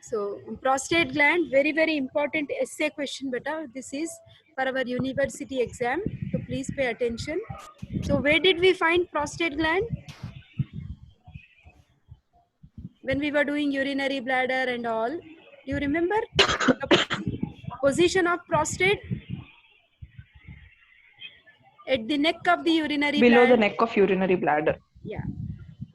So prostate gland, very very important essay question beta. This is for our university exam. So please pay attention. So where did we find prostate gland? When we were doing urinary bladder and all. Do you remember the position of prostate? At the neck of the urinary Below bladder. the neck of urinary bladder. Yeah.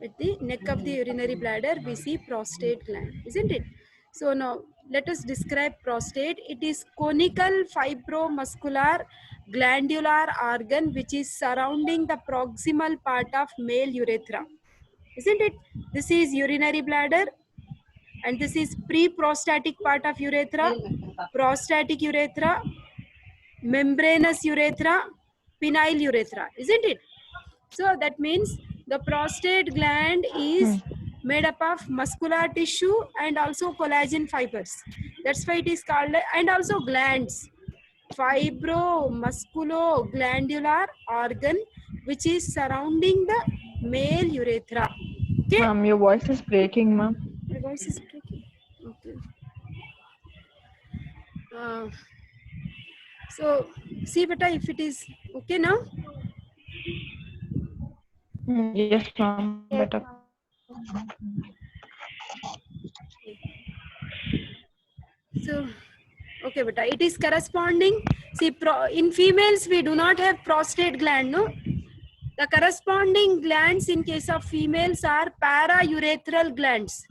At the neck of the urinary bladder, we see prostate gland, isn't it? So now let us describe prostate. It is conical fibromuscular glandular organ which is surrounding the proximal part of male urethra, isn't it? This is urinary bladder and this is pre-prostatic part of urethra, prostatic urethra, membranous urethra, penile urethra, isn't it? So that means the prostate gland is made up of muscular tissue and also collagen fibers. That's why it is called, and also glands. Fibromusculoglandular organ which is surrounding the male urethra. Okay? Ma'am, your voice is breaking, ma'am. My voice is breaking. Okay. So see beta if it is okay now. Yes, ma'am. Better. So okay beta, it is corresponding. See in females we do not have prostate gland, no. The corresponding glands in case of females are paraurethral glands.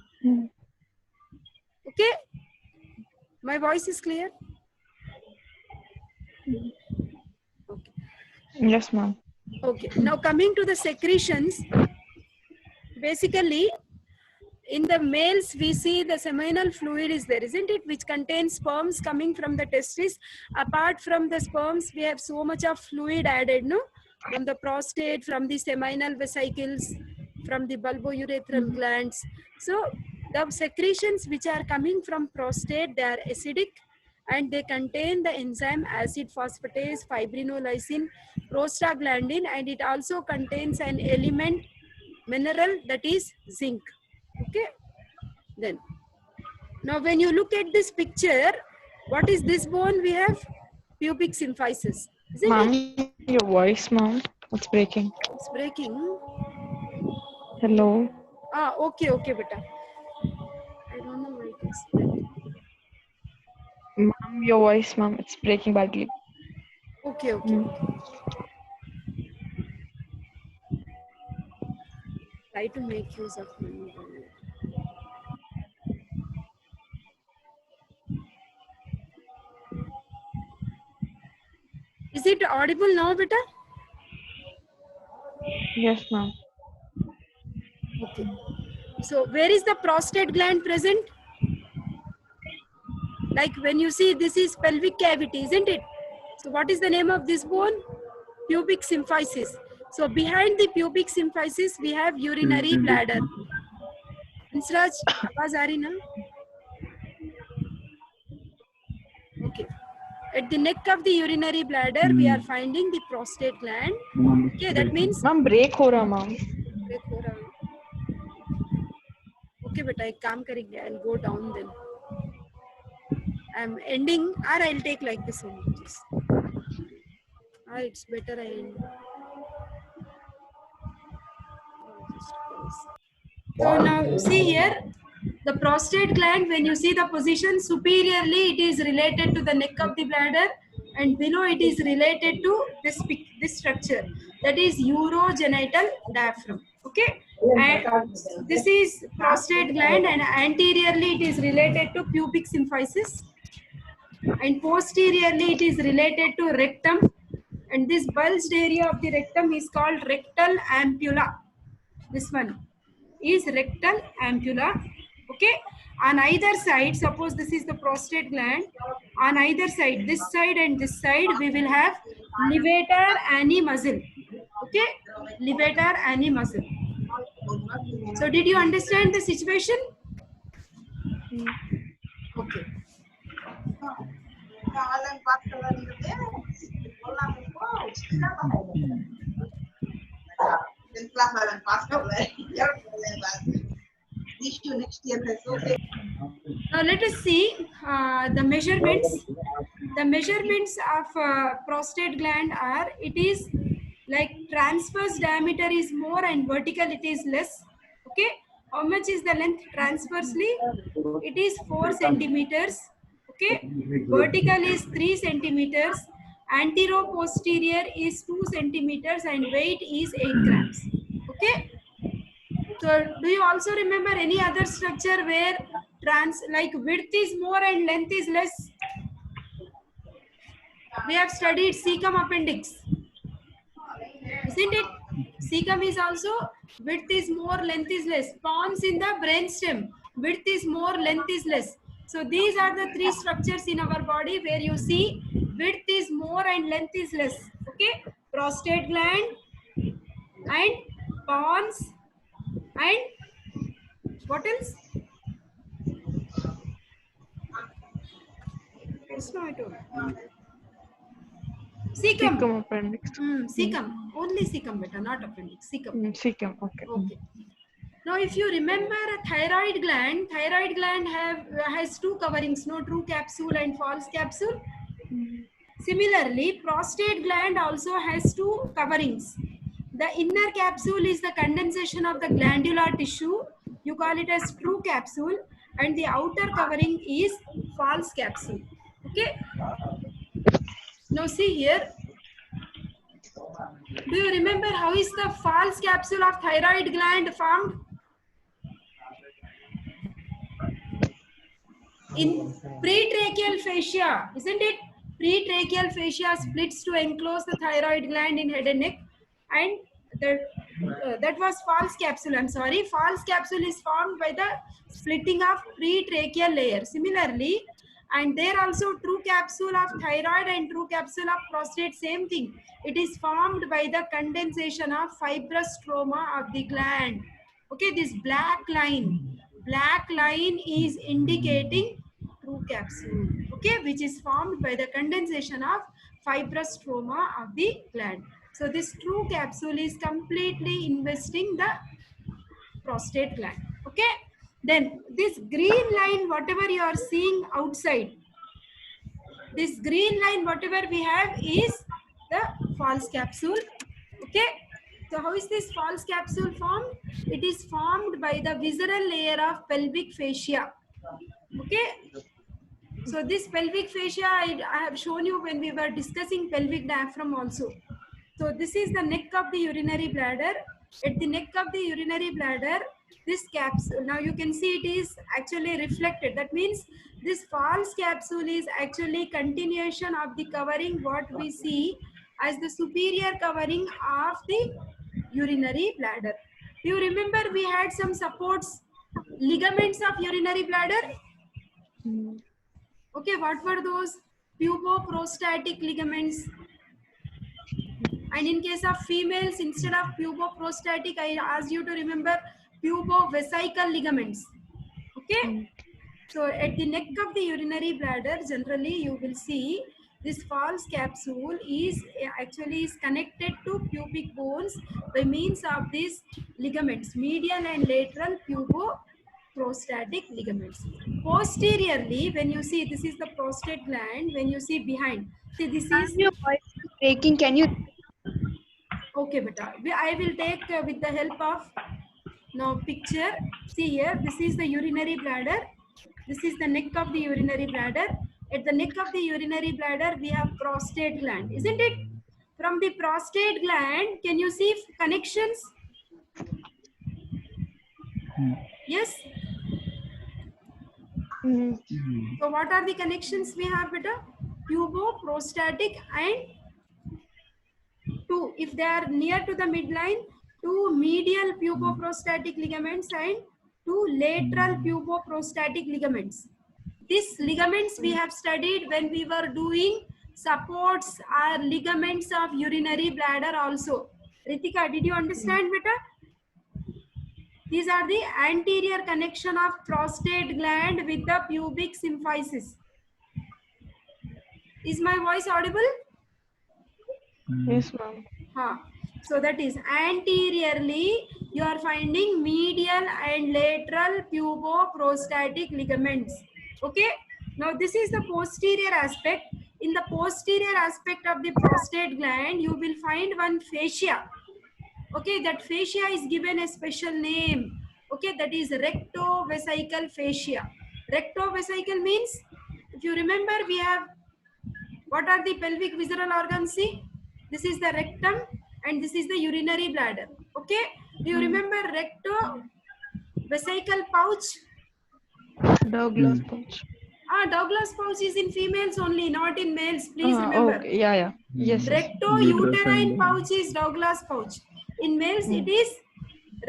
Okay, my voice is clear. Okay. Yes, ma'am. Okay, now coming to the secretions, basically in the males we see the seminal fluid is there, isn't it, which contains sperms coming from the testis. Apart from the sperms we have so much of fluid added, no, from the prostate, from the seminal vesicles, from the bulbourethral glands. So the secretions which are coming from prostate, they are acidic and they contain the enzyme acid phosphatase, fibrinolysin, prostaglandin, and it also contains an element mineral that is zinc. Okay, then now when you look at this picture, what is this bone we have? Pubic symphysis, isn't Ma'am, it? your voice, ma'am, it's breaking. It's breaking. Hello. Okay beta, I don't know why it is breaking. Ma'am, your voice, ma'am, it's breaking badly. Okay. Try to make use of my mobile. Is it audible now beta? Yes, ma'am. Okay, so where is the prostate gland present? Like when you see this is pelvic cavity, isn't it? So what is the name of this bone? Pubic symphysis. So behind the pubic symphysis we have urinary bladder. Insraj, आवाज आ रही ना? Okay. At the neck of the urinary bladder we are finding the prostate gland. Okay, that means Ma'am, break हो रहा, ma'am. break हो रहा. Okay beta, एक काम करेंगे. I'll go down then. I'm ending, or I'll take like this only. It's better I end. So now see here, the prostate gland, when you see the position superiorly, it is related to the neck of the bladder, and below it is related to this structure, that is urogenital diaphragm. Okay, and this is prostate gland, and anteriorly it is related to pubic symphysis, and posteriorly it is related to rectum, and this bulged area of the rectum is called rectal ampulla. This one is rectal ampulla. Okay, on either side, suppose this is the prostate gland, on either side, this side and this side, we will have levator ani muscle. Okay, levator ani muscle. So did you understand the situation? Okay. Now let us see the measurements. The measurements of prostate gland are, it is like transverse diameter is more and vertical it is less. Okay, how much is the length transversely? It is 4 centimeters. Okay, vertical is 3 centimeters, antero posterior is 2 centimeters, and weight is 8 grams. Okay, so do you also remember any other structure where like width is more and length is less? We have studied cecum appendix, isn't it? Cecum is also width is more, length is less. Pons in the brainstem, width is more, length is less. So these are the 3 structures in our body where you see width is more and length is less. Okay, prostate gland and pons and what else? Just now I told. Cecum. Cecum appendix. Cecum. Only cecum, beta, not appendix. Cecum. Cecum. Okay. Okay. Now, if you remember a thyroid gland has 2 coverings, no, true capsule and false capsule. Similarly, prostate gland also has 2 coverings. The inner capsule is the condensation of the glandular tissue. You call it as true capsule, and the outer covering is false capsule. Okay. Now see here. Do you remember how is the false capsule of thyroid gland formed? In pretracheal fascia, isn't it? Pretracheal fascia splits to enclose the thyroid gland in head and neck, and that was false capsule. I'm sorry. False capsule is formed by the splitting of pretracheal layer. Similarly, and there also true capsule of thyroid and true capsule of prostate, same thing. It is formed by the condensation of fibrous stroma of the gland. Okay, this black line is indicating true capsule. Okay, which is formed by the condensation of fibrous stroma of the gland. So this true capsule is completely investing the prostate gland. Okay, then this green line, whatever you are seeing outside, this green line, whatever we have, is the false capsule. Okay, so how is this false capsule formed? It is formed by the visceral layer of pelvic fascia. Okay, so this pelvic fascia I have shown you when we were discussing pelvic diaphragm also. So this is the neck of the urinary bladder. At the neck of the urinary bladder, this capsule, now you can see it is actually reflected. That means this false capsule is actually continuation of the covering what we see as the superior covering of the urinary bladder. Do you remember we had some supports, ligaments of urinary bladder? Okay, what were those? Puboprostatic ligaments. And in case of females, instead of puboprostatic, I asked you to remember pubovesical ligaments. Okay. So at the neck of the urinary bladder, generally you will see this false capsule is actually connected to pubic bones by means of these ligaments, medial and lateral puboprostatic ligaments. Posteriorly, when you see, this is the prostate gland, when you see behind, see this is your voice is breaking. Can you? okay, beta. I will take with the help of now picture. See here, this is the urinary bladder. This is the neck of the urinary bladder. At the neck of the urinary bladder, we have prostate gland, isn't it? From the prostate gland, can you see connections? Yes. So what are the connections we have, beta? Puboprostatic and two, if they are near to the midline, 2 medial puboprostatic ligaments and 2 lateral puboprostatic ligaments. These ligaments we have studied when we were doing supports or ligaments of urinary bladder also. Ritika, did you understand better? These are the anterior connection of prostate gland with the pubic symphysis. Is my voice audible? Yes, ma'am. So that is anteriorly you are finding medial and lateral puboprostatic ligaments. Okay. Now this is the posterior aspect. In the posterior aspect of the prostate gland, you will find one fascia. Okay, that fascia is given a special name. Okay, that is rectovesical fascia. Rectovesical means, if you remember, we have, what are the pelvic visceral organs? See, this is the rectum and this is the urinary bladder. Okay, do you remember rectovesical pouch? Douglas pouch. Douglas pouch is in females only, not in males. Please remember. Okay. Yeah. Yes. Recto-uterine pouch is Douglas pouch. In males, it is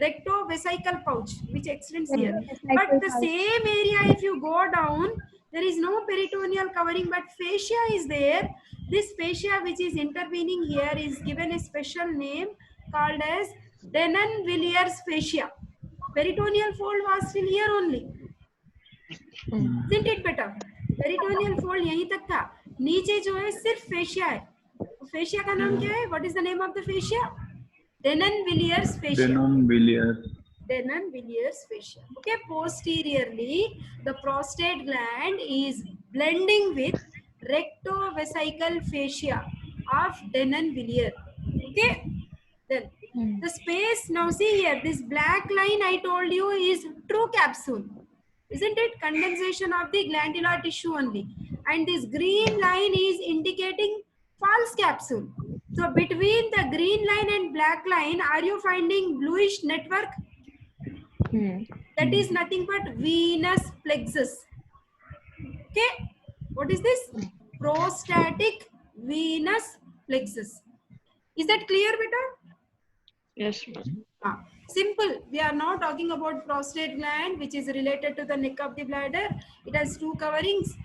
rectovesical pouch, which extends here. But the same area, if you go down, there is no peritoneal covering, but fascia is there. This fascia, which is intervening here, is given a special name called as Denon-Villiers fascia. Peritoneal fold was still here only. Isn't it better? Peritoneal fold यहीं तक था. नीचे जो है सिर्फ fascia है. Fascia का नाम क्या है? What is the name of the fascia? Denon-Villiers fascia. Denon-Villiers fascia. Okay, posteriorly, the prostate gland is blending with rectovesical fascia of Denon-Villiers. Okay, then the space, now see here, this black line I told you is true capsule. Isn't it? Condensation of the glandular tissue only. And this green line is indicating false capsule. So between the green line and black line, are you finding bluish network? That is nothing but venous plexus. Okay. What is this? Prostatic venous plexus. Is that clear, beta? Yes, ma'am. Simple. We are now talking about prostate gland, which is related to the neck of the bladder. It has two coverings.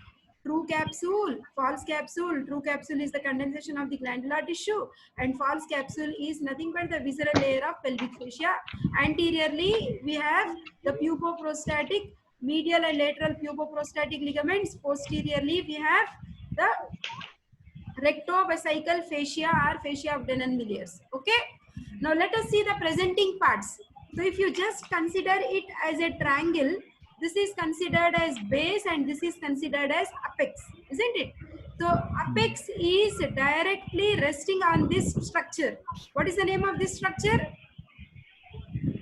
True capsule, false capsule. True capsule is the condensation of the glandular tissue, and false capsule is nothing but the visceral layer of pelvic fascia. Anteriorly, we have the puboprostatic, medial and lateral puboprostatic ligaments. Posteriorly, we have the rectovesical fascia or fascia of Denon-Villiers. Okay. Now let us see the presenting parts. So if you just consider it as a triangle, this is considered as base and this is considered as apex, isn't it? So apex is directly resting on this structure. What is the name of this structure?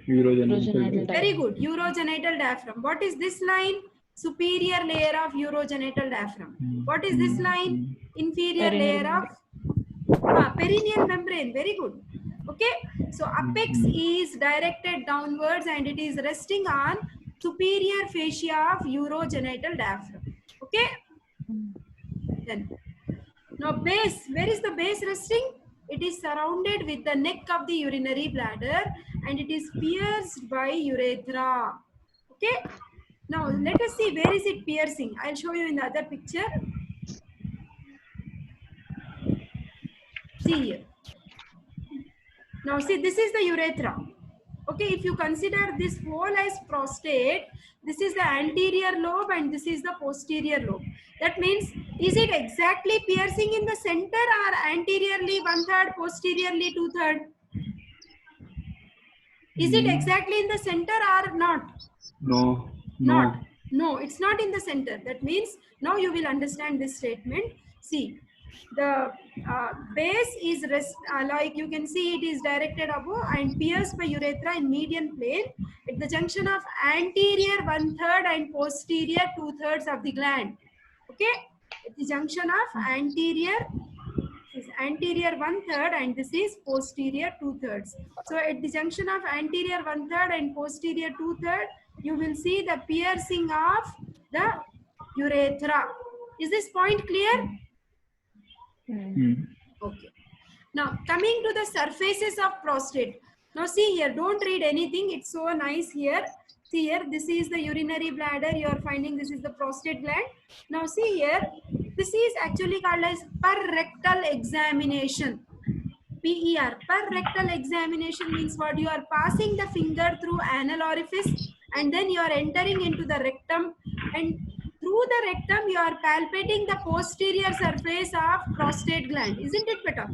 Urogenital Very good. Urogenital diaphragm. What is this line? Superior layer of urogenital diaphragm. What is this line? Inferior Perineal layer of perineal membrane. Very good. Okay. So apex is directed downwards and it is resting on superior fascia of urogenital diaphragm. Okay. Then now base. Where is the base resting? It is surrounded with the neck of the urinary bladder and it is pierced by urethra. Okay. Now let us see where is it piercing. I'll show you in the other picture. See here. Now see, this is the urethra. Okay, if you consider this whole as prostate, this is the anterior lobe and this is the posterior lobe. That means, is it exactly piercing in the center or anteriorly 1/3, posteriorly 2/3? Is it exactly in the center or not? No. Not. No, it's not in the center. That means now you will understand this statement. See, the base is like you can see it is directed above and pierced by urethra in median plane at the junction of anterior 1/3 and posterior 2/3 of the gland. Okay, at the junction of anterior is anterior 1/3 and this is posterior 2/3. So at the junction of anterior 1/3 and posterior 2/3, you will see the piercing of the urethra. Is this point clear? Okay. Now coming to the surfaces of prostate. Now see here, don't read anything. It's so nice here. See here, this is the urinary bladder. You are finding this is the prostate gland. Now see here, this is actually called as per-rectal examination. PER. Per-rectal examination means what? You are passing the finger through anal orifice and then you are entering into the rectum, and through the rectum you are palpating the posterior surface of prostate gland. Isn't it better?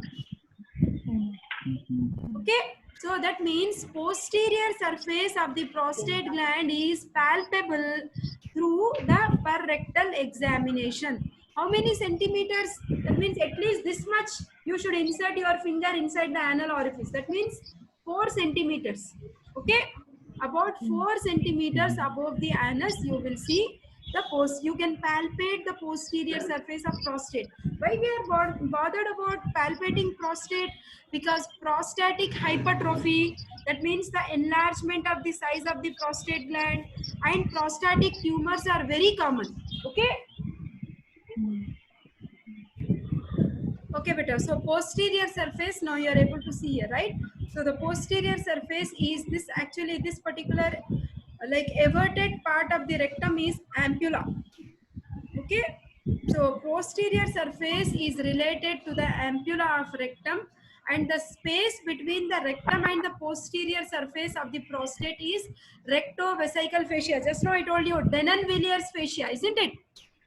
Okay, so that means posterior surface of the prostate gland is palpable through the perrectal examination. How many centimeters? That means at least this much you should insert your finger inside the anal orifice. That means 4 centimeters. Okay, about 4 centimeters above the anus you will see the you can palpate the posterior surface of prostate. Why we are bothered about palpating prostate? Because prostatic hypertrophy, that means the enlargement of the size of the prostate gland, and prostatic tumors are very common. Okay, okay beta. So posterior surface, now you are able to see here, right? So the posterior surface is this, actually this particular like everted part of the rectum is ampulla. Okay, so posterior surface is related to the ampulla of rectum, and the space between the rectum and the posterior surface of the prostate is rectovesical fascia. Just now I told you Denon-Villiers fascia, isn't it?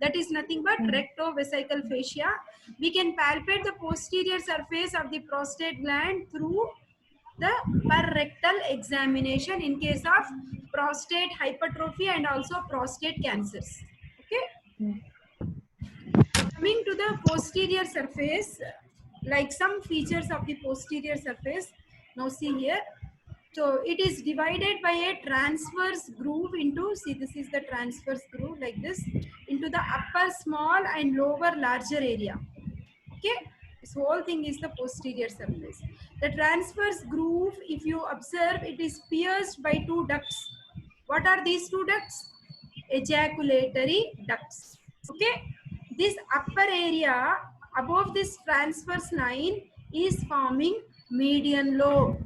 That is nothing but rectovesical fascia. We can palpate the posterior surface of the prostate gland through the perrectal examination in case of prostate hypertrophy and also prostate cancers. Okay, coming to the posterior surface, like some features of the posterior surface, now see here. So it is divided by a transverse groove into, see this is the transverse groove like this, into the upper small and lower larger area. Okay, this whole thing is the posterior surface. The transverse groove, if you observe, it is pierced by 2 ducts. What are these 2 ducts? Ejaculatory ducts. Okay, this upper area above this transverse line is forming median lobe.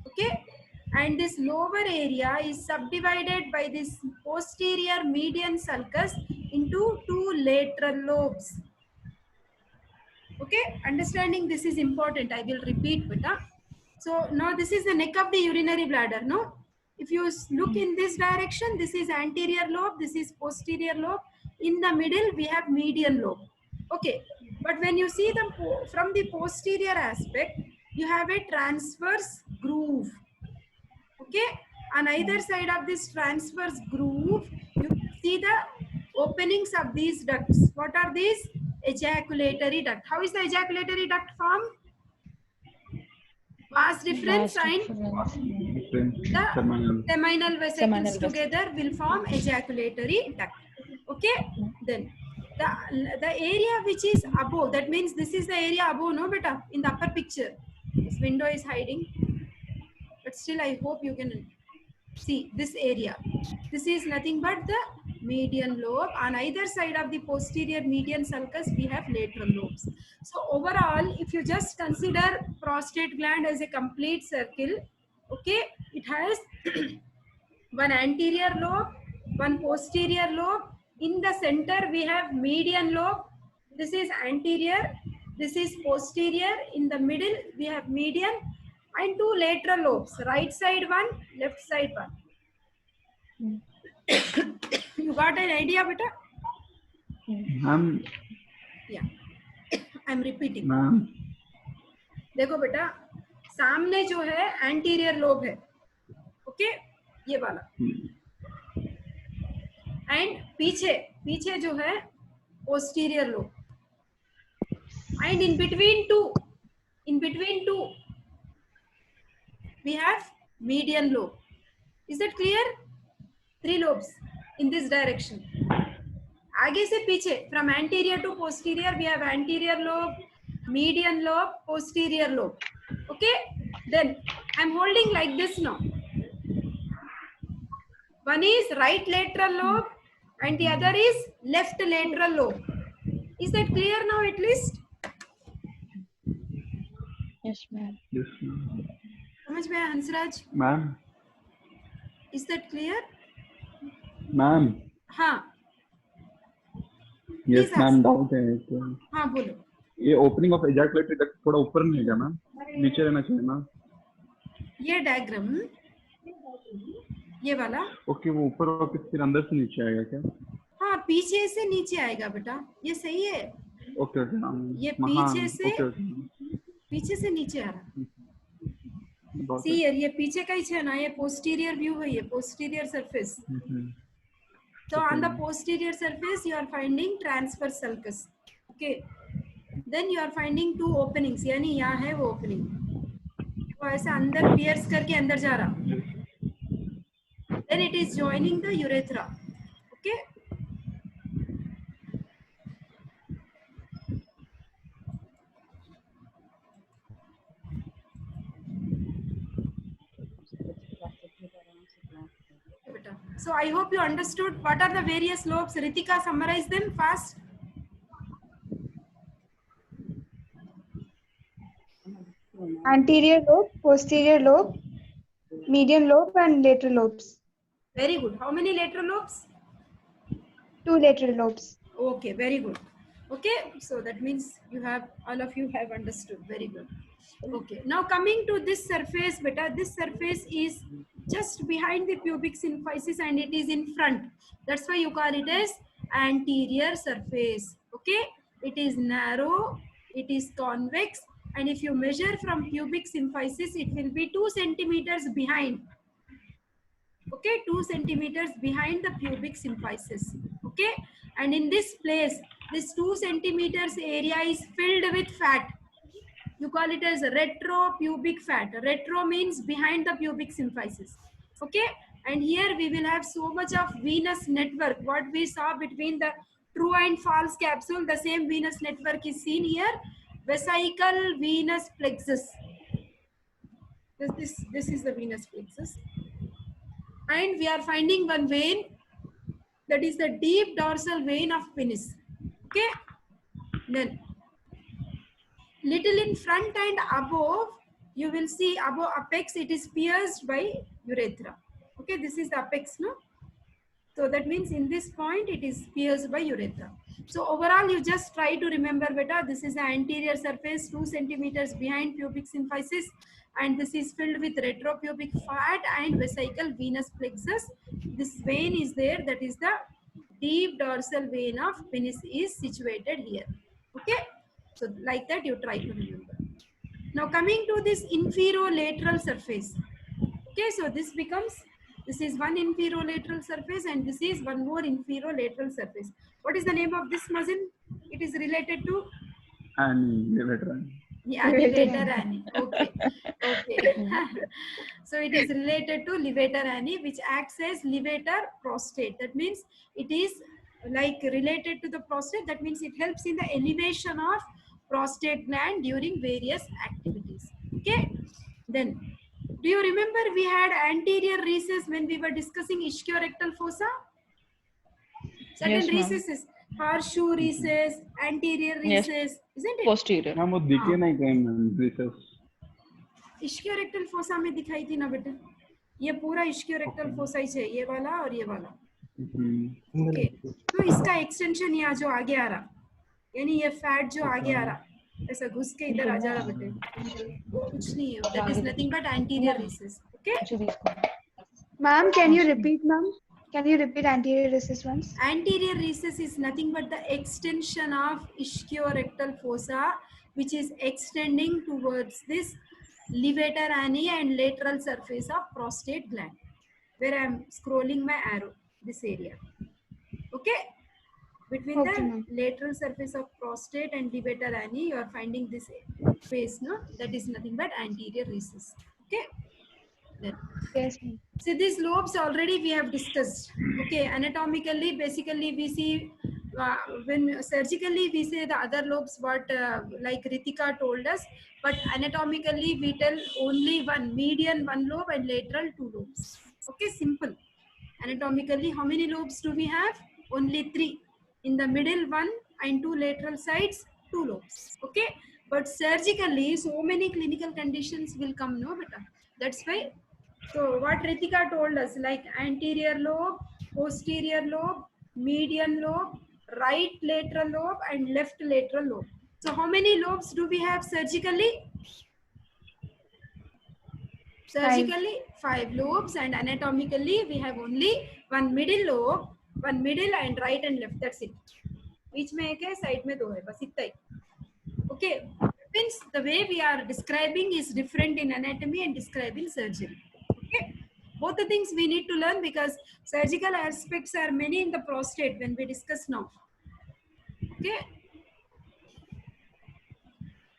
Okay, and this lower area is subdivided by this posterior median sulcus into 2 lateral lobes. Okay, understanding this is important. I will repeat, beta. So now this is the neck of the urinary bladder. No, if you look in this direction, this is anterior lobe, this is posterior lobe. In the middle, we have median lobe. Okay, but when you see them from the posterior aspect, you have a transverse groove. Okay, on either side of this transverse groove, you see the openings of these ducts. What are these? Ejaculatory duct. How is the ejaculatory duct formed? Vas deferens and the seminal vesicles together will form ejaculatory duct. Okay, then the area which is above, that means this is the area above, no beta, in the upper picture. This window is hiding, but still I hope you can see this area. This is nothing but the median lobe. On either side of the posterior median sulcus, we have lateral lobes. So overall, if you just consider prostate gland as a complete circle, okay, it has one anterior lobe, one posterior lobe. In the center, we have median lobe. This is anterior, this is posterior. In the middle, we have median, and 2 lateral lobes, right side one, left side one. You got an idea, beta? Ma'am. Yeah, I'm repeating. Ma'am. देखो बेटा, सामने जो है anterior lobe है, okay, ये वाला, and पीछे जो है posterior lobe, and in between two we have median lobe. Is that clear? 3 lobes in this direction. आगे से पीछे, from anterior to posterior, we have anterior lobe, median lobe, posterior lobe. Okay, then I'm holding like this now. One is right lateral lobe and the other is left lateral lobe. Is that clear now at least? Yes, ma'am. Yes, ma'am. समझ में आया Hansraj? Ma'am. Is that clear? Ma'am. हाँ. Yes, Please ma'am. ask. Doubt है तो हाँ बोलो. ये opening of एजाकुलेटरी duct थोड़ा ऊपर नहीं है क्या मैम? नीचे रहना चाहिए ना? ये डायग्राम, ये वाला. ओके, वो ऊपर और फिर अंदर से नीचे आएगा क्या? हाँ, पीछे से नीचे आएगा बेटा, ये सही है. Okay okay ma'am. ये पीछे से नीचे आ रहा. Got C it. हियर, ये पीछे का ही है ना, ये पोस्टीरियर व्यू है, ये posterior surface. So on the posterior surface you are finding transverse sulcus. Okay, then you are finding two openings, यानी यहाँ है वो opening, वो ऐसे अंदर pierce करके अंदर जा रहा. Then it is joining the urethra. Okay, so I hope you understood what are the various lobes. Ritika, summarize them fast. Anterior lobe, posterior lobe, median lobe, and lateral lobes. Very good. How many lateral lobes? 2 lateral lobes. Okay, very good. Okay, so that means you have, all of you have understood. Very good. Okay, now coming to this surface, beta, this surface is just behind the pubic symphysis and it is in front. That's why you call it as anterior surface. Okay, it is narrow, it is convex, and if you measure from pubic symphysis, it will be 2 centimeters behind. Okay, 2 centimeters behind the pubic symphysis. Okay, and in this place, this 2 centimeters area is filled with fat. You call it as retropubic fat. Retro means behind the pubic symphysis. Okay, and here we will have so much of venous network. What we saw between the true and false capsule, the same venous network is seen here. Vesical venous plexus. This is the venous plexus. And we are finding one vein, that is the deep dorsal vein of penis. Okay, then little in front and above, you will see above apex, it is pierced by urethra. Okay, this is the apex, no? So that means in this point it is pierced by urethra. So overall you just try to remember beta, this is the anterior surface 2 centimeters behind pubic symphysis, and this is filled with retropubic fat and vesical venous plexus. This vein is there, that is the deep dorsal vein of penis is situated here. Okay, so like that you try to remember. Now coming to this inferolateral surface. Okay, so this becomes, this is one inferolateral surface and this is one more inferolateral surface. What is the name of this muscle? It is related to? And levator. Yeah, levator ani. Okay, okay. So it is related to levator ani, which acts as levator prostate. That means it is like related to the prostate. That means it helps in the elevation of prostate gland during various activities. Okay, then do you remember we had anterior recess when we were discussing ischiorectal fossa? Certain Yes, ma'am. recesses, horseshoe recess, anterior Yes. recess, isn't it? Posterior. हाँ वो दिखे नहीं कहीं ma'am recess. इश्कियोरेक्टल fossa में दिखाई थी ना बेटा, ये पूरा इश्कियोरेक्टल फोसा ही है, ये वाला और ये वाला. ओके, तो इसका एक्सटेंशन यहाँ जो आगे आ रहा, यानी ये फैट जो आगे आ रहा, ऐसा घुस के इधर आ जा रहा बेटे, वो कुछ नहीं है, that is nothing but anterior recess. Okay, Ma'am, can you repeat, ma'am? Can you repeat anterior recess once? anterior recess is nothing but the extension of ischiorectal fossa, which is extending towards this levator ani and lateral surface of prostate gland, where I am scrolling my arrow, this area. Okay, between Okay, the ma'am. lateral surface of prostate and levator ani, you are finding this space, no? That is nothing but anterior recess. Okay, then. Yes, ma'am. See, these lobes already we have discussed. Okay, anatomically, basically we see, when surgically we say the other lobes, what like Ritika told us, but anatomically we tell only one, median one lobe and lateral 2 lobes. Okay, simple. Anatomically, how many lobes do we have? Only 3. In the middle 1 and 2 lateral sides 2 lobes. Okay, but surgically so many clinical conditions will come, no beta. That's why. So what Ritika told us, like anterior lobe, posterior lobe, median lobe, right lateral lobe and left lateral lobe. So how many lobes do we have surgically? Surgically 5 lobes, and anatomically we have only one middle lobe, one middle and right and left, that's it. बीच में एक है, side में 2 है, बस इतना ही. Okay, Means the way we are describing is different in anatomy and describing surgery. Okay, both the things we need to learn because surgical aspects are many in the prostate when we discuss now. Okay,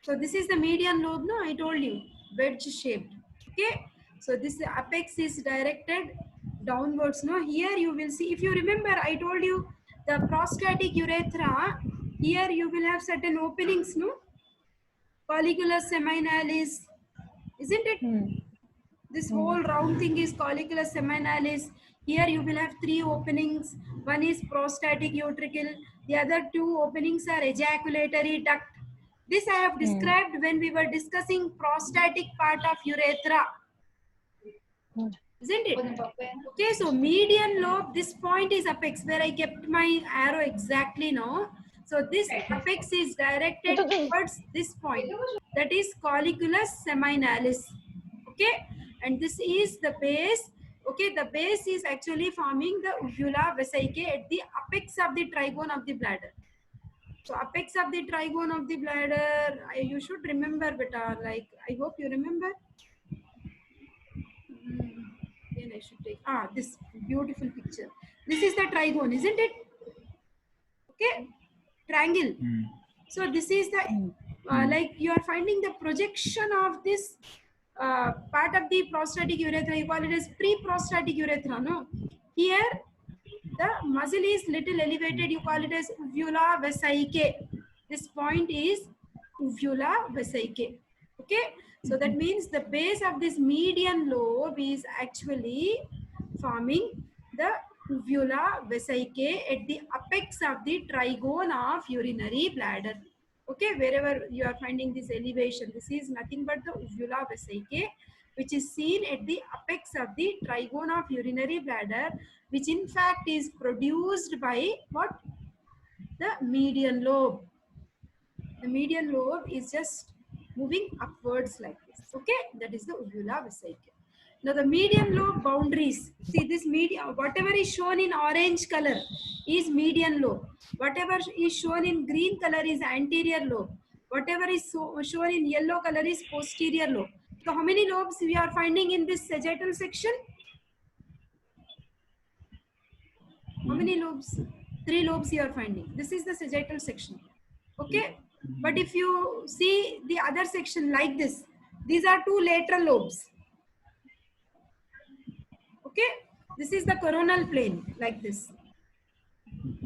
so this is the median lobe. No, I told you, wedge shaped. Okay, so this apex is directed downwards. No, here you will see, if you remember, I told you the prostatic urethra. Here you will have certain openings. No, colliculus seminalis, isn't it? This whole round thing is colliculus seminalis. Here you will have three openings. One is prostatic utricle. The other two openings are ejaculatory duct. This I have described when we were discussing prostatic part of urethra. Isn't it? Okay, so median lobe, this point is apex where I kept my arrow exactly now. So this apex is directed towards this point. That is colliculus seminalis. Okay, and this is the base. Okay, the base is actually forming the uvula vesicae at the apex of the trigone of the bladder. So apex of the trigone of the bladder, you should remember better. Like, I hope you remember. Then I should take this beautiful picture. This is the trigone, isn't it? Okay, triangle. So this is the like you are finding the projection of this part of the prostatic urethra. You call it as pre-prostatic urethra. No, here the muscle is little elevated. You call it as uvula vesicae. This point is uvula vesicae. Okay, so that means the base of this median lobe is actually forming the uvula vesicae at the apex of the trigone of urinary bladder. Okay, wherever you are finding this elevation, this is nothing but the uvula vesicae, which is seen at the apex of the trigone of urinary bladder, which in fact is produced by what? The median lobe. The median lobe is just moving upwards like this. Okay, that is the uvula vesicae. Now the median lobe boundaries. See this median, whatever is shown in orange color is median lobe. Whatever is shown in green color is anterior lobe. Whatever is shown in yellow color is posterior lobe. So how many lobes we are finding in this sagittal section? How many lobes? 3 lobes you are finding. This is the sagittal section. Okay. But if you see the other section like this, these are 2 lateral lobes. Okay. This is the coronal plane like this.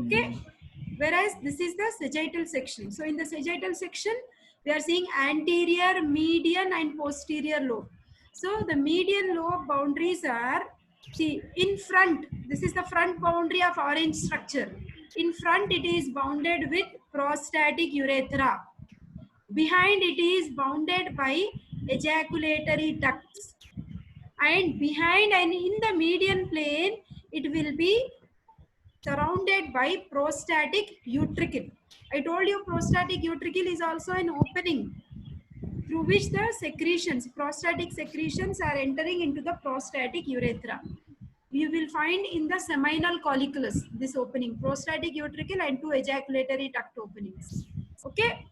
Okay. Whereas this is the sagittal section. So in the sagittal section, we are seeing anterior, median and posterior lobe. So the median lobe boundaries are, see, in front, this is the front boundary of orange structure. In front, it is bounded with prostatic urethra. Behind, it is bounded by ejaculatory ducts. And behind and in the median plane, it will be surrounded by prostatic utricle. I told you prostatic utricle is also an opening through which the secretions, prostatic secretions are entering into the prostatic urethra. You will find in the seminal colliculus this opening, prostatic utricle and 2 ejaculatory duct openings. Okay,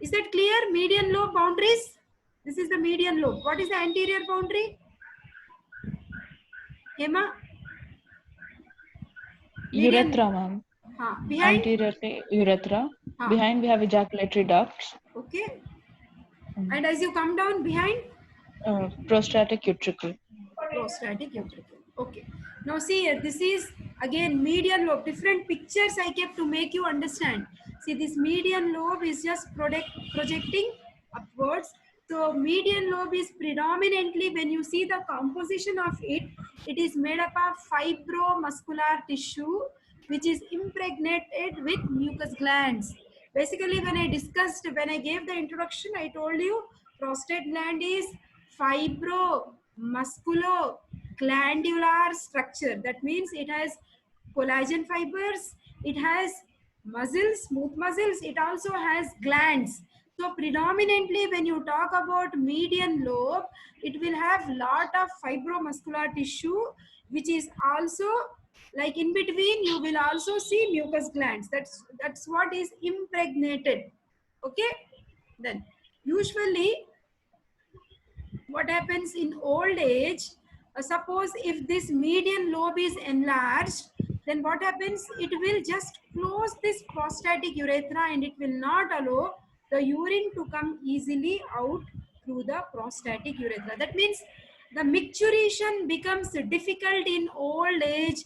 is that clear? Median lobe boundaries. This is the median lobe. What is the anterior boundary? Hema? Urethra, ma'am. Behind? Anterior urethra. Behind we have ejaculatory ducts. Okay. And as you come down behind? Prostatic utricle. Prostatic utricle. Okay. Now see here, this is again median lobe. Different pictures I kept to make you understand. See, this median lobe is just projecting upwards. So median lobe is predominantly, when you see the composition of it, it is made up of fibromuscular tissue which is impregnated with mucus glands. Basically, when I gave the introduction, I told you prostate gland is fibromusculoglandular structure. That means it has collagen fibers, it has muscles, smooth muscles, it also has glands. So predominantly when you talk about median lobe, it will have lot of fibromuscular tissue, which is also like in between you will also see mucus glands. That's what is impregnated. Okay, then Usually, what happens in old age, suppose if this median lobe is enlarged, then what happens, it will just close this prostatic urethra and it will not allow the urine to come easily out through the prostatic urethra. That means the micturition becomes difficult in old age